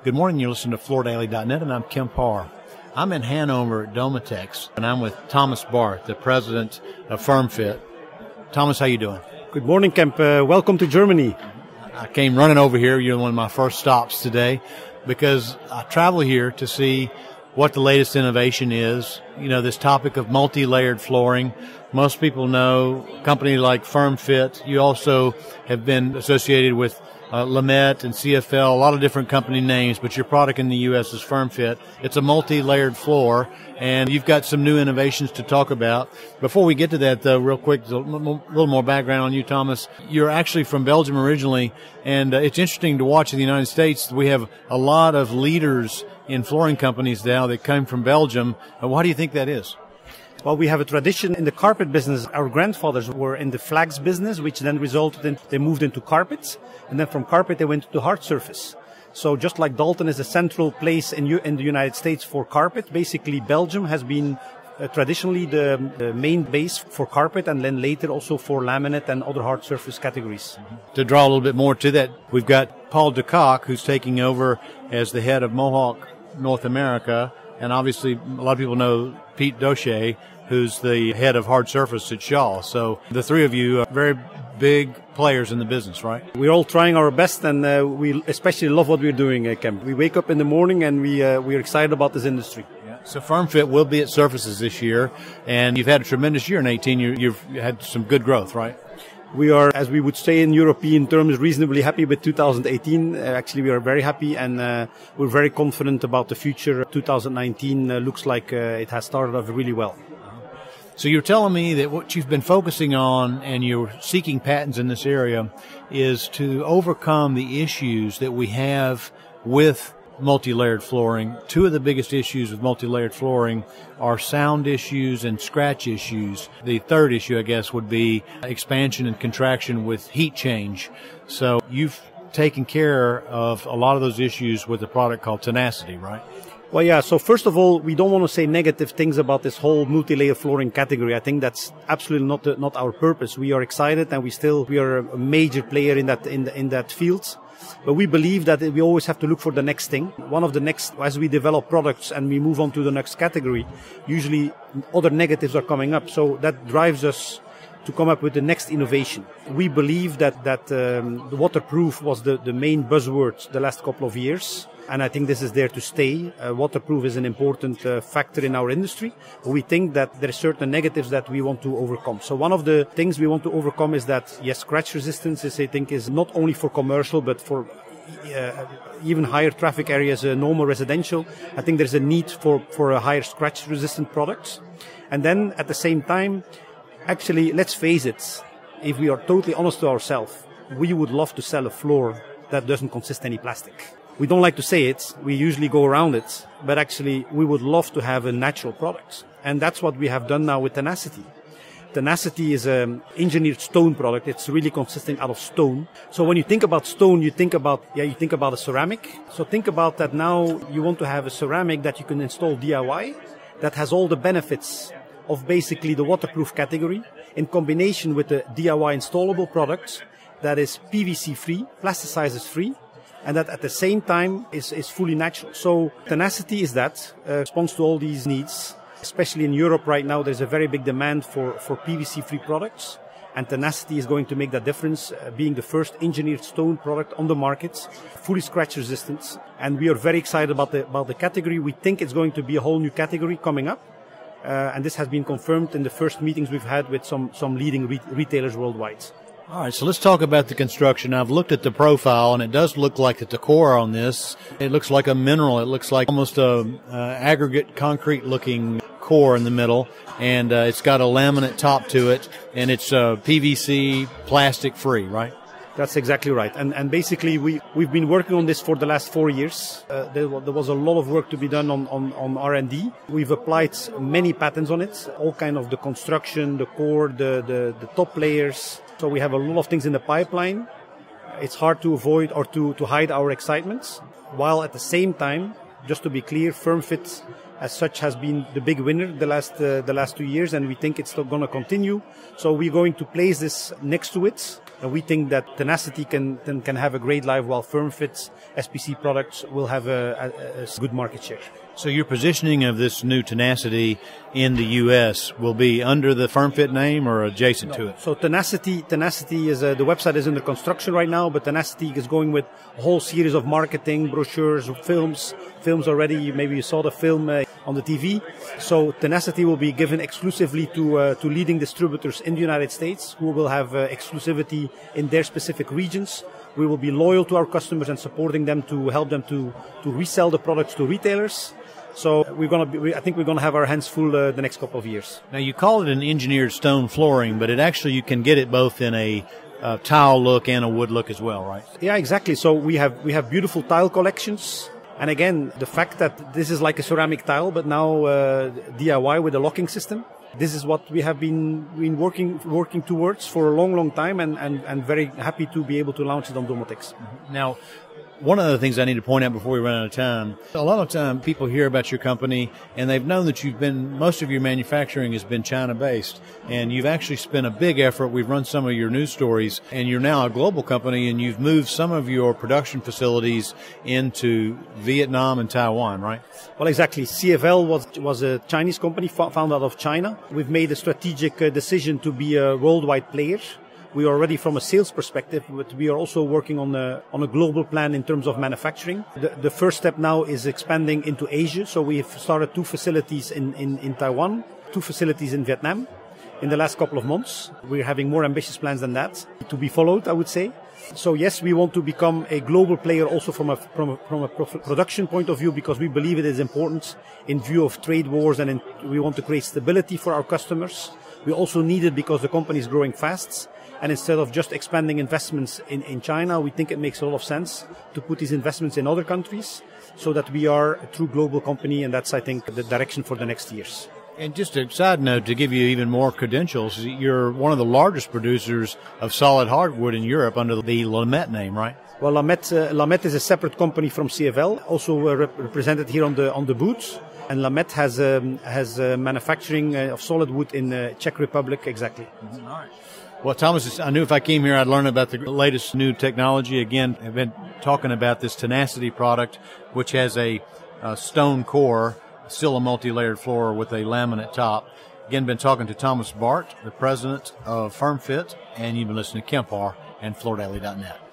Good morning, you're listening to FloorDaily.net, and I'm Kemp Harr. I'm in Hanover at Domotex, and I'm with Thomas Baert, the president of FirmFit. Thomas, how you doing? Good morning, Kemp. Welcome to Germany. I came running over here. You're one of my first stops today because I travel here to see what the latest innovation is. You know, this topic of multi-layered flooring. Most people know a company like FirmFit. You also have been associated with Lamet and CFL, a lot of different company names, but your product in the U.S. is FirmFit. It's a multi-layered floor, and you've got some new innovations to talk about. Before we get to that, though, real quick, a little more background on you, Thomas. You're actually from Belgium originally, and it's interesting to watch in the United States. We have a lot of leaders in flooring companies now that came from Belgium. Why do you think that is? Well, we have a tradition in the carpet business. Our grandfathers were in the flags business, which then resulted in they moved into carpets, and then from carpet they went to hard surface. So just like Dalton is a central place in the United States for carpet, basically Belgium has been traditionally the main base for carpet, and then later also for laminate and other hard surface categories. To draw a little bit more to that, we've got Paul de Kock, who's taking over as the head of Mohawk North America, and obviously a lot of people know Pete Doche, who's the head of hard surface at Shaw. So the three of you are very big players in the business, right? We're all trying our best, and we especially love what we're doing, Kemp. We wake up in the morning and we're excited about this industry. Yeah. So FirmFit will be at Surfaces this year, and you've had a tremendous year in 2018. You've had some good growth, right? We are, as we would say in European terms, reasonably happy with 2018. Actually, we are very happy, and we're very confident about the future. 2019 looks like it has started off really well. So you're telling me that what you've been focusing on, and you're seeking patents in this area, is to overcome the issues that we have with multi-layered flooring. Two of the biggest issues with multi-layered flooring are sound issues and scratch issues. The third issue, I guess, would be expansion and contraction with heat change. So you've taken care of a lot of those issues with a product called Tenacity, right? Well, yeah. So first of all, we don't want to say negative things about this whole multi-layer flooring category. I think that's absolutely not our purpose. We are excited, and we are a major player in that field. But we believe that we always have to look for the next thing. One of the next, as we develop products and we move on to the next category, usually other negatives are coming up. So that drives us to come up with the next innovation. We believe that the waterproof was the main buzzword the last couple of years. And I think this is there to stay. Waterproof is an important factor in our industry. We think that there are certain negatives that we want to overcome. So one of the things we want to overcome is that, yes, scratch resistance is not only for commercial, but for even higher traffic areas, normal residential. I think there's a need for a higher scratch resistant products. And then at the same time, actually, let's face it, if we are totally honest to ourselves, we would love to sell a floor that doesn't consist any plastic. We don't like to say it, we usually go around it, but actually we would love to have a natural product. And that's what we have done now with Tenacity. Tenacity is an engineered stone product. It's really consisting out of stone. So when you think about stone, you think about a ceramic. So think about that now you want to have a ceramic that you can install DIY, that has all the benefits of basically the waterproof category in combination with the DIY installable product that is PVC free, plasticizers free, and that at the same time is fully natural. So Tenacity is that, responds to all these needs. Especially in Europe right now, there's a very big demand for PVC-free products. And Tenacity is going to make that difference, being the first engineered stone product on the market, fully scratch resistant. And we are very excited about the category. We think it's going to be a whole new category coming up. And this has been confirmed in the first meetings we've had with some leading retailers worldwide. All right, so let's talk about the construction. I've looked at the profile, and it does look like that the core on this, it looks like a mineral. It looks like almost a aggregate concrete-looking core in the middle, and it's got a laminate top to it, and it's PVC plastic-free, right? That's exactly right. And basically, we've been working on this for the last 4 years. There was a lot of work to be done on R&D. We've applied many patents on it, all kind of the construction, the core, the top layers. So we have a lot of things in the pipeline. It's hard to avoid or to hide our excitement, while at the same time, just to be clear, FirmFit as such has been the big winner the last 2 years, and we think it's still going to continue. So we're going to place this next to it And we think that Tenacity can have a great life, while FirmFit's SPC products will have a good market share. So your positioning of this new Tenacity in the U.S. will be under the FirmFit name or adjacent to it? So Tenacity is the website is under construction right now, but Tenacity is going with a whole series of marketing, brochures, films already. Maybe you saw the film on the TV. So Tenacity will be given exclusively to leading distributors in the United States, who will have exclusivity in their specific regions. We will be loyal to our customers and supporting them to help them to resell the products to retailers. So I think we're gonna have our hands full the next couple of years. Now you call it an engineered stone flooring, but you can get it both in a tile look and a wood look as well, right? Yeah, exactly. So we have beautiful tile collections, and again, the fact that this is like a ceramic tile, but now DIY with a locking system. This is what we have been working towards for a long time, and very happy to be able to launch it on Domotex. Now, one of the things I need to point out before we run out of time, a lot of time people hear about your company and they've known that most of your manufacturing has been China-based, and you've actually spent a big effort. We've run some of your news stories, and you're now a global company, and you've moved some of your production facilities into Vietnam and Taiwan, right? Well, exactly. CFL was a Chinese company founded out of China. We've made a strategic decision to be a worldwide player. We are already from a sales perspective, but we are also working on a global plan in terms of manufacturing. The first step now is expanding into Asia. So we've started 2 facilities in Taiwan, 2 facilities in Vietnam in the last couple of months. We're having more ambitious plans than that to be followed, I would say. So yes, we want to become a global player also from a production point of view, because we believe it is important in view of trade wars, and we want to create stability for our customers. We also need it because the company is growing fast. And instead of just expanding investments in China, we think it makes a lot of sense to put these investments in other countries so that we are a true global company. And that's, I think, the direction for the next years. And just a side note to give you even more credentials, you're one of the largest producers of solid hardwood in Europe under the Lamet name, right? Well, Lamet is a separate company from CFL, also represented here on the booth. And Lamet has manufacturing of solid wood in Czech Republic, exactly. All right. Well, Thomas, I knew if I came here, I'd learn about the latest new technology. Again, I've been talking about this Tenacity product, which has a stone core, still a multi-layered floor with a laminate top. Again, been talking to Thomas Baert, the president of FirmFit, and you've been listening to Kemp Harr and FloorDaily.net.